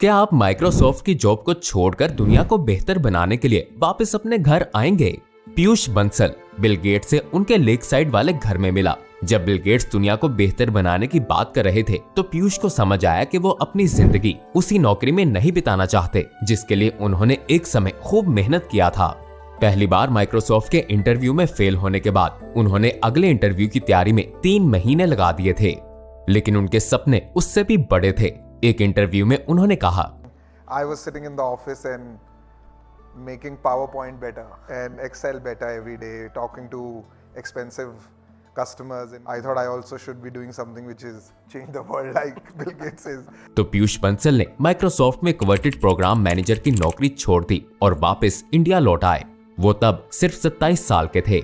क्या आप माइक्रोसॉफ्ट की जॉब को छोड़कर दुनिया को बेहतर बनाने के लिए वापस अपने घर आएंगे? पीयूष बंसल बिल गेट्स से उनके लेक साइड वाले घर में मिला। जब बिल गेट्स दुनिया को बेहतर बनाने की बात कर रहे थे तो पीयूष को समझ आया कि वो अपनी जिंदगी उसी नौकरी में नहीं बिताना चाहते जिसके लिए उन्होंने एक समय खूब मेहनत किया था। पहली बार माइक्रोसॉफ्ट के इंटरव्यू में फेल होने के बाद उन्होंने अगले इंटरव्यू की तैयारी में 3 महीने लगा दिए थे, लेकिन उनके सपने उससे भी बड़े थे। एक इंटरव्यू में उन्होंने कहा, I was sitting in the office and making PowerPoint better and Excel better every day, talking to expensive customers, and I thought I also should be doing something which is change the world like Bill Gates is. तो पीयूष बंसल ने Microsoft में converted programme manager की नौकरी छोड़ दी और वापस India लौट आए। वो तब सिर्फ 27 साल के थे।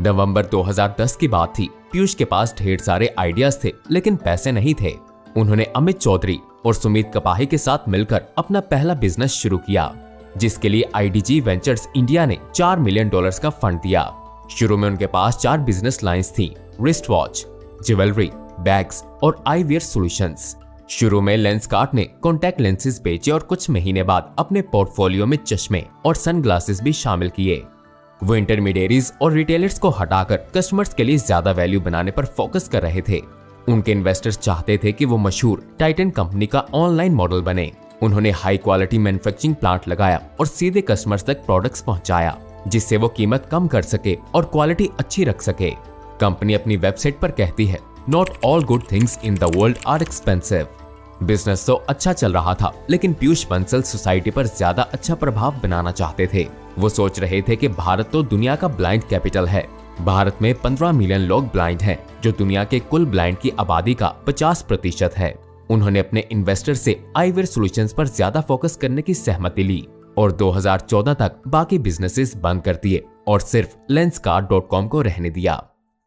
नवंबर 2010 की बात थी। पीयूष के पास ढेर सारे आइडियाज थे लेकिन पैसे नहीं थे। उन्होंने अमित चौधरी और सुमित कपाही के साथ मिलकर अपना पहला बिजनेस शुरू किया, जिसके लिए आईडीजी वेंचर्स इंडिया ने $4 मिलियन का फंड दिया। शुरू में उनके पास 4 बिजनेस लाइंस थी: रिस्ट वॉच, ज्वेलरी, बैग्स और आईवियर सॉल्यूशंस। शुरू में लेंसकार्ट ने कॉन्टैक्ट लेंसेज बेचे और कुछ महीने बाद अपने पोर्टफोलियो में चश्मे और सनग्लासेस भी शामिल किए। वो इंटरमीडिएरीज और रिटेलर्स को हटाकर कस्टमर्स के लिए ज्यादा वैल्यू बनाने पर फोकस कर रहे थे। उनके इन्वेस्टर्स चाहते थे कि वो मशहूर टाइटन कंपनी का ऑनलाइन मॉडल बने। उन्होंने हाई क्वालिटी मैन्युफैक्चरिंग प्लांट लगाया और सीधे कस्टमर्स तक प्रोडक्ट्स पहुंचाया, जिससे वो कीमत कम कर सके और क्वालिटी अच्छी रख सके। कंपनी अपनी वेबसाइट पर कहती है, not all good things in the world are expensive. Business तो अच्छा चल रहा था, लेकिन पीयूष बंसल सोसाइटी पर ज्यादा अच्छा प्रभाव बनाना चाहते थे। वो सोच रहे थे कि भारत तो दुनिया का ब्लाइंड कैपिटल है। भारत में 15 मिलियन लोग ब्लाइंड हैं, जो दुनिया के कुल ब्लाइंड की आबादी का 50% है। उन्होंने अपने इन्वेस्टर से आईवियर सॉल्यूशंस पर ज्यादा फोकस करने की सहमति ली और 2014 तक बाकी बिजनेसेस बंद कर दिए और सिर्फ lenskart.com को रहने दिया।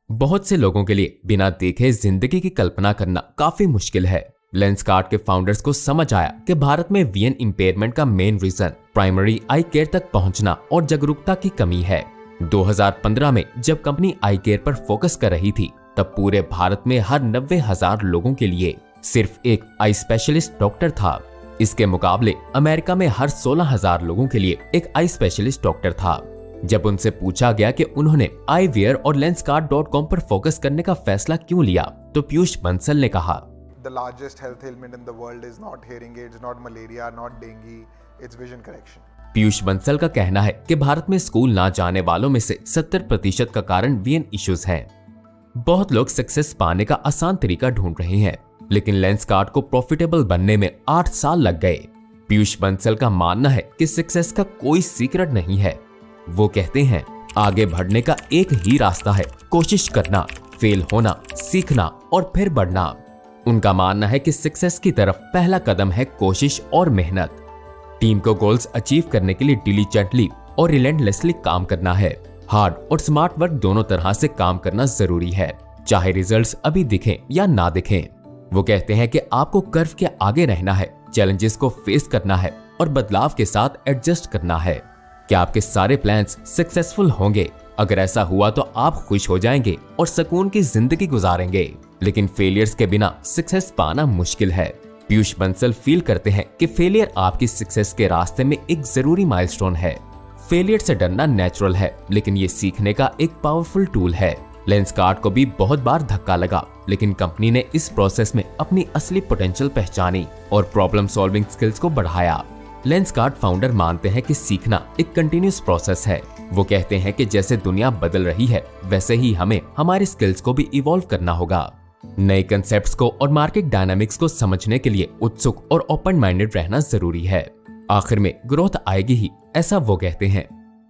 बहुत से लोगों के लिए बिना देखे जिंदगी की कल्पना करना काफी मुश्किल है। लेंसकार्ट के फाउंडर्स को समझ आया कि भारत में विजन इंपेयरमेंट का मेन रीजन प्राइमरी आई केयर तक पहुंचना और जागरूकता की कमी है। 2015 में जब कंपनी आई केयर पर फोकस कर रही थी, तब पूरे भारत में हर 90,000 लोगों के लिए सिर्फ एक आई स्पेशलिस्ट डॉक्टर था। इसके मुकाबले अमेरिका में हर 16,000 लोगों के लिए एक आई स्पेशलिस्ट डॉक्टर था। जब उनसे पूछा गया कि उन्होंने आईवियर और lenskart.com पर फोकस करने का फैसला क्यों लिया, तो पीयूष बंसल ने कहा, The largest health ailment in the world is not hearing aids, not malaria, not dengue, it's vision correction. Piyush Bansal का कहना है कि भारत में स्कूल ना जाने वालों में से 70% का कारण विजन इश्यूज हैं। बहुत लोग सक्सेस पाने का आसान तरीका ढूंढ रहे हैं, लेकिन लेंसकार्ट को प्रॉफिटेबल बनने में 8 साल लग गए। पीयूष बंसल का मानना है कि सक्सेस का कोई सीक्रेट नहीं है। वो कहते हैं, आगे बढ़ने का एक ही रास्ता है, कोशिश करना, फेल होना, सीखना और फिर बढ़ना। उनका मानना है कि सक्सेस की तरफ पहला कदम है कोशिश और मेहनत। टीम को गोल्स अचीव करने के लिए डिलीजेंटली और रिलेंटलेसली काम करना है। हार्ड और स्मार्ट वर्क दोनों तरह से काम करना जरूरी है, चाहे रिजल्ट्स अभी दिखें या ना दिखें। वो कहते हैं कि आपको कर्व के आगे रहना है, चैलेंजेस को फेस करना है और बदलाव के साथ एडजस्ट करना है। क्या आपके सारे प्लान्स सक्सेसफुल होंगे? अगर ऐसा हुआ तो आप खुश हो जाएंगे और सुकून की जिंदगी गुजारेंगे, लेकिन फेलियर्स के बिना सक्सेस पाना मुश्किल है। पीयूष बंसल फील करते हैं कि फेलियर आपकी सक्सेस के रास्ते में एक जरूरी माइलस्टोन है। फेलियर से डरना नेचुरल है, लेकिन ये सीखने का एक पावरफुल टूल है। लेंसकार्ट को भी बहुत बार धक्का लगा, लेकिन कंपनी ने इस प्रोसेस में अपनी असली पोटेंशियल पहचानी और प्रॉब्लम सॉल्विंग स्किल्स को बढ़ाया। लेंसकार्ट फाउंडर मानते हैं कि सीखना एक कंटिन्यूअस प्रोसेस है। वो कहते हैं कि जैसे दुनिया बदल रही है, वैसे ही हमें हमारी स्किल्स को भी इवॉल्व करना होगा। नए कंसेप्ट्स को और मार्केट डायनामिक्स को समझने के लिए उत्सुक और ओपन माइंडेड रहना जरूरी है। आखिर में ग्रोथ आएगी ही, ऐसा वो कहते हैं।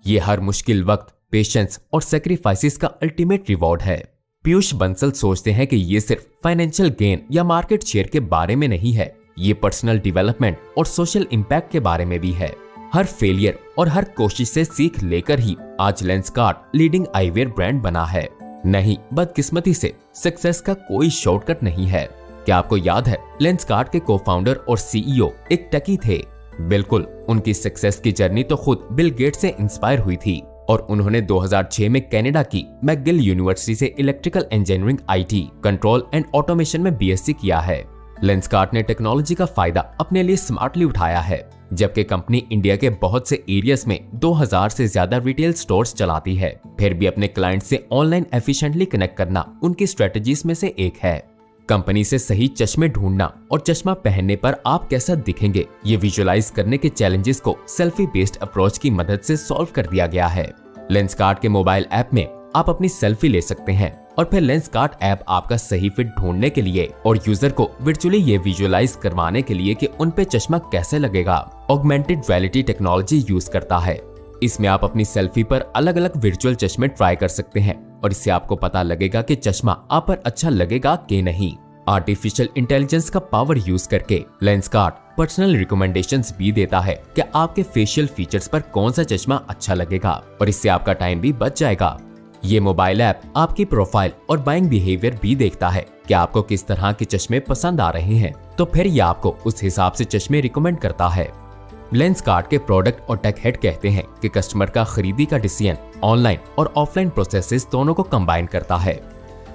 ये हर मुश्किल वक्त पेशेंस और सैक्रिफाइसेस का अल्टीमेट रिवॉर्ड है। पीयूष बंसल सोचते हैं कि ये सिर्फ फाइनेंशियल गेन या मार्केट शेयर के बारे में नहीं है, ये पर्सनल डेवलपमेंट और सोशल इम्पैक्ट के बारे में भी है। हर फेलियर और हर कोशिश से सीख लेकर ही आज लेंसकार्ट लीडिंग आईवियर ब्रांड बना है। नहीं, बदकिस्मती से सक्सेस का कोई शॉर्टकट नहीं है। क्या आपको याद है, लेंसकार्ट के को-फाउंडर और सीईओ एक टकी थे। बिल्कुल, उनकी सक्सेस की जर्नी तो खुद बिल गेट्स से इंस्पायर हुई थी और उन्होंने 2006 में कनाडा की मैकगिल यूनिवर्सिटी से electrical engineering, IT, control and automation में बीएससी किया है। लेंसकार्ट ने टेक्नोलॉजी का फायदा अपने लिए स्मार्टली उठाया है। जबकि कंपनी इंडिया के बहुत से एरियाज में 2000 से ज्यादा रिटेल स्टोर्स चलाती है, फिर भी अपने क्लाइंट से ऑनलाइन एफिशिएंटली कनेक्ट करना उनकी स्ट्रेटजीज में से एक है। कंपनी से सही चश्मे ढूंढना और चश्मा पहनने पर आप कैसा दिखेंगे, ये विजुअलाइज करने के चैलेंजेस को सेल्फी बेस्ड अप्रोच की मदद से सॉल्व कर दिया गया है। लेंसकार्ट के मोबाइल ऐप में आप अपनी सेल्फी ले सकते हैं और फिर लेंसकार्ट ऐप आपका सही फिट ढूंढने के लिए और यूजर को वर्चुअली ये विजुअलाइज करवाने के लिए कि उन पे चश्मा कैसे लगेगा, ऑगमेंटेड रियलिटी टेक्नोलॉजी यूज करता है। इसमें आप अपनी सेल्फी पर अलग अलग वर्चुअल चश्मे ट्राई कर सकते हैं और इससे आपको पता लगेगा कि चश्मा आप पर अच्छा लगेगा कि नहीं। आर्टिफिशियल इंटेलिजेंस का पावर यूज करके लेंसकार्ट पर्सनल रिकमेंडेशंस भी देता है कि आपके फेशियल फीचर्स पर कौन सा चश्मा अच्छा लगेगा और इससे आपका टाइम भी बच जाएगा। ये मोबाइल ऐप आपकी प्रोफाइल और बाइंग बिहेवियर भी देखता है कि आपको किस तरह के चश्मे पसंद आ रहे हैं, तो फिर ये आपको उस हिसाब से चश्मे रिकमेंड करता है। लेंसकार्ट के प्रोडक्ट और टेक हेड कहते हैं कि कस्टमर का खरीदी का डिसीजन ऑनलाइन और ऑफलाइन प्रोसेसेस दोनों को कंबाइन करता है।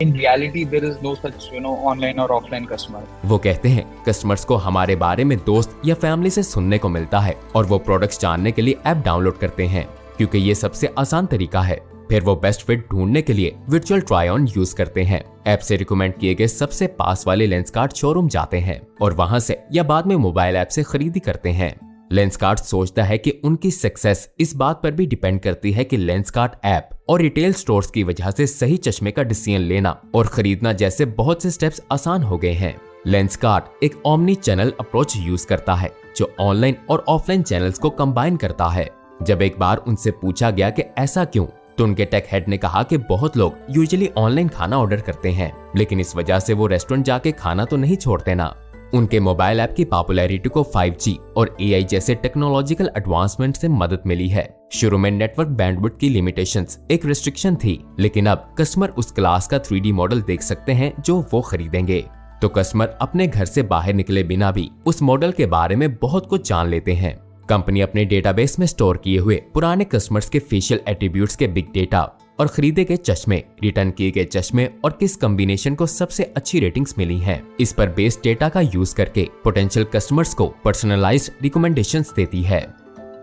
In reality, there is no such, online or offline customer. वो कहते हैं कस्टमर्स को हमारे बारे में दोस्त या फैमिली से सुनने को मिलता है और वो प्रोडक्ट्स जानने के लिए ऐप डाउनलोड करते हैं क्योंकि ये सबसे आसान तरीका है। फिर वो बेस्ट फिट ढूंढने के लिए वर्चुअल ट्राई ऑन यूज करते हैं। ऐप से रिकमेंड किए गए सबसे पास वाले लेंसकार्ट शोरूम जाते हैं और वहां से या बाद में मोबाइल ऐप से खरीदी करते हैं। लेंसकार्ट सोचता है कि उनकी सक्सेस इस बात पर भी डिपेंड करती है कि लेंसकार्ट ऐप और रिटेल स्टोर्स की वजह से सही चश्मे का डिसीजन लेना और खरीदना जैसे बहुत से स्टेप्स आसान हो गए हैं। लेंसकार्ट एक ओमनी चैनल अप्रोच यूज करता है जो ऑनलाइन और ऑफलाइन चैनल्स को कंबाइन करता है। जब एक बार उनसे पूछा गया कि ऐसा क्यों, तो उनके टेक हेड ने कहा कि बहुत लोग यूजुअली ऑनलाइन खाना ऑर्डर करते हैं, लेकिन इस वजह से वो रेस्टोरेंट जाके खाना तो नहीं छोड़ते ना। उनके मोबाइल ऐप की पॉपुलैरिटी को 5G और AI जैसे टेक्नोलॉजिकल एडवांसमेंट से मदद मिली है। शुरू में नेटवर्क बैंडविड्थ की लिमिटेशंस एक रिस्ट्रिक्शन थी, लेकिन अब कस्टमर उस क्लास का 3D मॉडल देख सकते हैं जो वो खरीदेंगे। तो कस्टमर अपने घर से बाहर निकले बिना भी उस मॉडल के बारे में बहुत कुछ जान लेते हैं। कंपनी अपने डेटाबेस में स्टोर किए हुए पुराने कस्टमर्स के फेशियल एट्रीब्यूट्स के बिग डेटा और खरीदे गए चश्मे, रिटर्न किए गए चश्मे और किस कॉम्बिनेशन को सबसे अच्छी रेटिंग्स मिली हैं, इस पर बेस्ड डेटा का यूज करके पोटेंशियल कस्टमर्स को पर्सनलाइज्ड रिकमेंडेशंस देती है।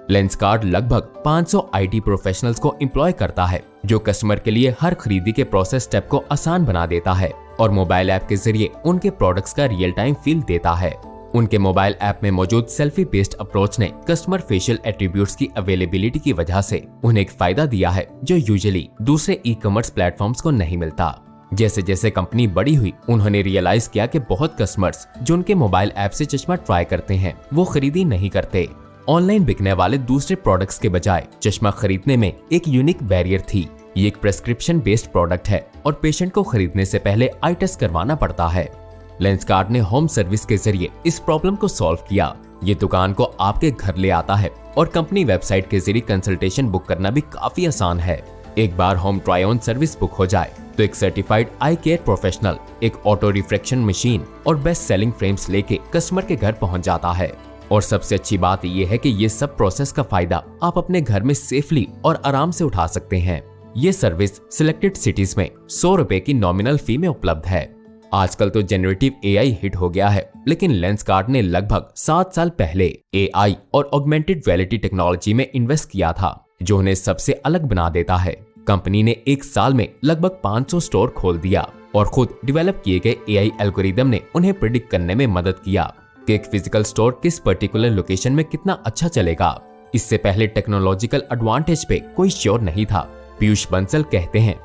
लेंसकार्ट लगभग 500 IT प्रोफेशनल्स को एम्प्लॉय करता है जो कस्टमर के लिए हर खरीदी के प्रोसेस स्टेप को आसान बना देता है और मोबाइल ऐप के जरिए उनके प्रोडक्ट्स का रियल टाइम फील देता है। उनके मोबाइल ऐप में मौजूद सेल्फी बेस्ड अप्रोच ने कस्टमर फेशियल एट्रीब्यूट्स की अवेलेबिलिटी की वजह से उन्हें एक फायदा दिया है जो यूजुअली दूसरे ई-कॉमर्स प्लेटफॉर्म्स को नहीं मिलता। जैसे जैसे कंपनी बड़ी हुई, उन्होंने रियलाइज किया कि बहुत कस्टमर्स जो उनके मोबाइल ऐप से चश्मा ट्राई करते हैं वो खरीदी नहीं करते। ऑनलाइन बिकने वाले दूसरे प्रोडक्ट्स के बजाय चश्मा खरीदने में एक यूनिक बैरियर थी। ये एक प्रेस्क्रिप्शन बेस्ड प्रोडक्ट है और पेशेंट को खरीदने से पहले आई टेस्ट करवाना पड़ता है। लेंसकार्ट ने होम सर्विस के जरिए इस प्रॉब्लम को सॉल्व किया। ये दुकान को आपके घर ले आता है और कंपनी वेबसाइट के जरिए कंसल्टेशन बुक करना भी काफी आसान है। एक बार home try on service book हो जाए तो एक सर्टिफाइड आई केयर प्रोफेशनल एक ऑटो रिफ्रैक्शन मशीन और बेस्ट सेलिंग फ्रेम्स लेके कस्टमर के घर पहुंच जाता है। और सबसे अच्छी बात यह है कि ये सब प्रोसेस का फायदा आप अपने घर में सेफली और आराम से उठा सकते हैं। ये सर्विस सिलेक्टेड सिटीज में 100 रुपए की नॉमिनल फी में उपलब्ध है। आजकल तो जनरेटिव AI हिट हो गया है, लेकिन लेंसकार्ट ने लगभग 7 साल पहले AI और ऑगमेंटेड रियलिटी टेक्नोलॉजी में इन्वेस्ट किया था जो उन्हें सबसे अलग बना देता है। कंपनी ने एक साल में लगभग 500 स्टोर खोल दिया और खुद डेवलप किए गए AI एल्गोरिदम ने उन्हें प्रिडिक्ट करने में मदद किया कि एक फिजिकल स्टोर किस पर्टिकुलर लोकेशन में कितना अच्छा चलेगा। इससे पहले टेक्नोलॉजिकल एडवांटेज पे कोई श्योर नहीं था। पीयूष बंसल कहते हैं,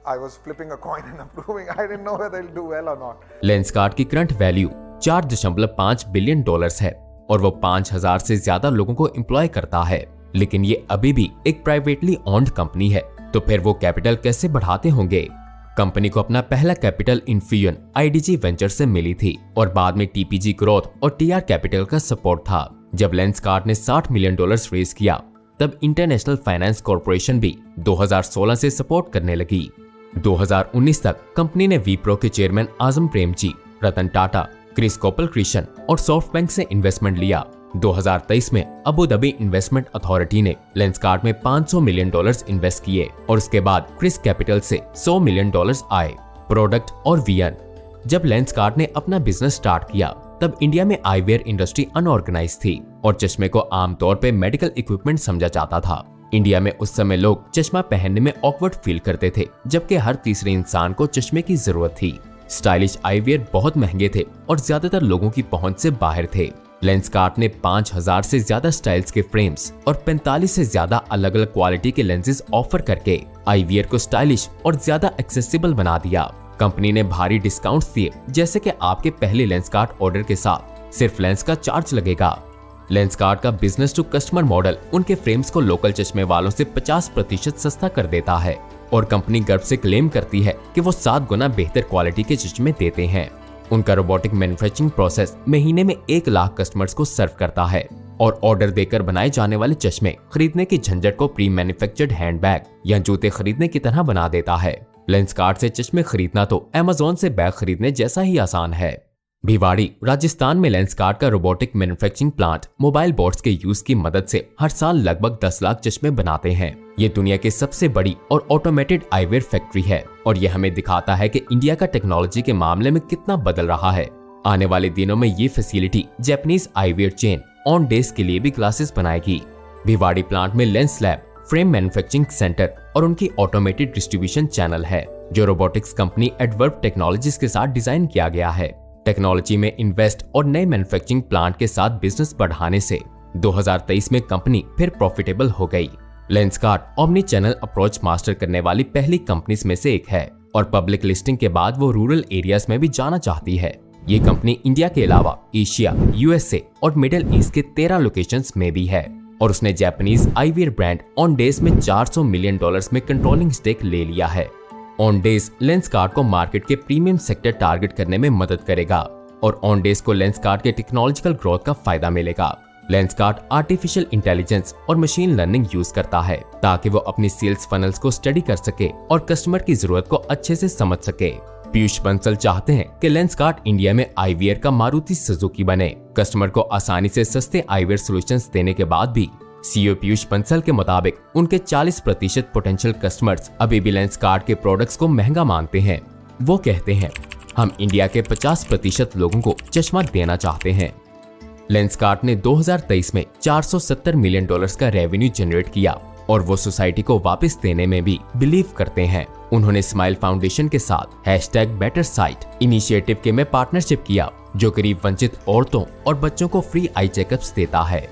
I was flipping a coin and approving. I didn't know whether it'll do well or not. Lenskart की करंट वैल्यू $4.5 बिलियन है और वो 5000 से ज्यादा लोगों को एम्प्लॉय करता है, लेकिन ये अभी भी एक प्राइवेटली ओन्ड कंपनी है। तो फिर वो कैपिटल कैसे बढ़ाते होंगे? कंपनी को अपना पहला कैपिटल इन्फ्यूजन IDG वेंचर से मिली थी और बाद में TPG ग्रोथ और TR कैपिटल का सपोर्ट था। जब लेंसकार्ट ने $60 मिलियन रेज किया, तब इंटरनेशनल फाइनेंस कॉर्पोरेशन भी 2016 से सपोर्ट करने लगी। 2019 तक कंपनी ने विप्रो के चेयरमैन आजम प्रेमजी, रतन टाटा, क्रिस कोपल-क्रिशन और सॉफ्टबैंक से इन्वेस्टमेंट लिया। 2023 में अबू धाबी इन्वेस्टमेंट अथॉरिटी ने लेंसकार्ट में $500 मिलियन इन्वेस्ट किए और उसके बाद क्रिस कैपिटल से $100 मिलियन आए। प्रोडक्ट और विजन। जब लेंसकार्ट ने अपना बिजनेस स्टार्ट किया तब इंडिया में आईवेयर इंडस्ट्री अनऑर्गेनाइज थी और चश्मे को आमतौर पे मेडिकल इक्विपमेंट समझा जाता था। इंडिया में उस समय लोग चश्मा पहनने में ऑकवर्ड फील करते थे, जबकि हर तीसरे इंसान को चश्मे की जरूरत थी। स्टाइलिश आईवेयर बहुत महंगे थे और ज्यादातर लोगों की पहुंच से बाहर थे। लेंसकार्ट ने 5000 से ज्यादा स्टाइल्स के फ्रेम्स और 45 से ज्यादा अलग अलग क्वालिटी के लेंसेज ऑफर करके आईवेयर को स्टाइलिश और ज्यादा एक्सेसिबल बना दिया। कंपनी ने भारी डिस्काउंट्स दिए, जैसे कि आपके पहले लेंसकार्ट ऑर्डर के साथ सिर्फ लेंस का चार्ज लगेगा। लेंसकार्ट का बिजनेस टू कस्टमर मॉडल उनके फ्रेम्स को लोकल चश्मे वालों से 50% सस्ता कर देता है और कंपनी गर्व से क्लेम करती है कि वो 7 गुना बेहतर क्वालिटी के चश्मे देते हैं। उनका रोबोटिक मैन्युफैक्चरिंग प्रोसेस महीने में 1 लाख कस्टमर्स को सर्व करता है और ऑर्डर देकर बनाए जाने वाले चश्मे खरीदने की झंझट को प्री मैन्युफैक्चर्ड हैंडबैग या जूते खरीदने की तरह बना देता है। लेंसकार्ट से चश्मे खरीदना तो अमेज़न से बैग खरीदने जैसा ही आसान है। भिवाड़ी, राजस्थान में लेंसकार्ट का robotic manufacturing plant mobile boats के यूज की मदद से हर साल लगभग 10 लाख चश्मे बनाते हैं। ये दुनिया की सबसे बड़ी और ऑटोमेटेड आईवेयर फैक्ट्री है और ये हमें दिखाता है कि इंडिया का टेक्नोलॉजी के मामले में कितना बदल रहा है। आने वाले दिनों में ये facility Japanese eyewear chain on days के लिए भी ग्लासेस बनाएगी। भिवाड़ी प्लांट में lens lab, frame manufacturing centre और उनकी ऑटोमेटेड डिस्ट्रीब्यूशन चैनल है, जो रोबोटिक्स कंपनी एडवर्ब टेक्नोलॉजीज के साथ डिजाइन किया गया है। टेक्नोलॉजी में इन्वेस्ट और नए मैन्युफैक्चरिंग प्लांट के साथ बिजनेस बढ़ाने से 2023 में कंपनी फिर प्रॉफिटेबल हो गई। Lenskart omni channel approach master करने वाली पहली कंपनीज में से एक है और पब्लिक लिस्टिंग के बाद वो रूरल एरियाज में भी जाना चाहती है। ये कंपनी इंडिया के अलावा एशिया, यूएसए और मिडिल ईस्ट के 13 लोकेशंस में भी है और उसने Japanese eyewear brand on days में $400 मिलियन में कंट्रोलिंग स्टेक ले लिया है। ऑन डेज लेंसकार्ट को मार्केट के प्रीमियम सेक्टर टारगेट करने में मदद करेगा और ऑन डेज को लेंसकार्ट के टेक्नोलॉजिकल ग्रोथ का फायदा मिलेगा। लेंसकार्ट आर्टिफिशियल इंटेलिजेंस और मशीन लर्निंग यूज करता है ताकि वो अपनी सेल्स फनल्स को स्टडी कर सके और कस्टमर की जरूरत को अच्छे से समझ सके। पीयूष बंसल चाहते हैं कि लेंसकार्ट इंडिया में आईवेयर का मारुति सुजुकी बने। कस्टमर को आसानी से सस्ते आईवेयर सॉल्यूशंस देने के बाद भी सीईओ पीयूष बंसल के मुताबिक उनके 40% पोटेंशियल कस्टमर्स अभी भी लेंसकार्ट के प्रोडक्ट्स को महंगा मानते हैं। वो कहते हैं, हम इंडिया के 50% लोगों को चश्मा देना चाहते हैं। लेंसकार्ट ने 2023 में $470 मिलियन का रेवेन्यू जनरेट किया और वो सोसाइटी को वापस देने में भी बिलीव करते हैं। उन्होंने स्माइल फाउंडेशन के साथ #BetterSight इनिशिएटिव के में पार्टनरशिप किया, जो गरीब वंचित औरतों और बच्चों को फ्री आई चेकअप्स देता है।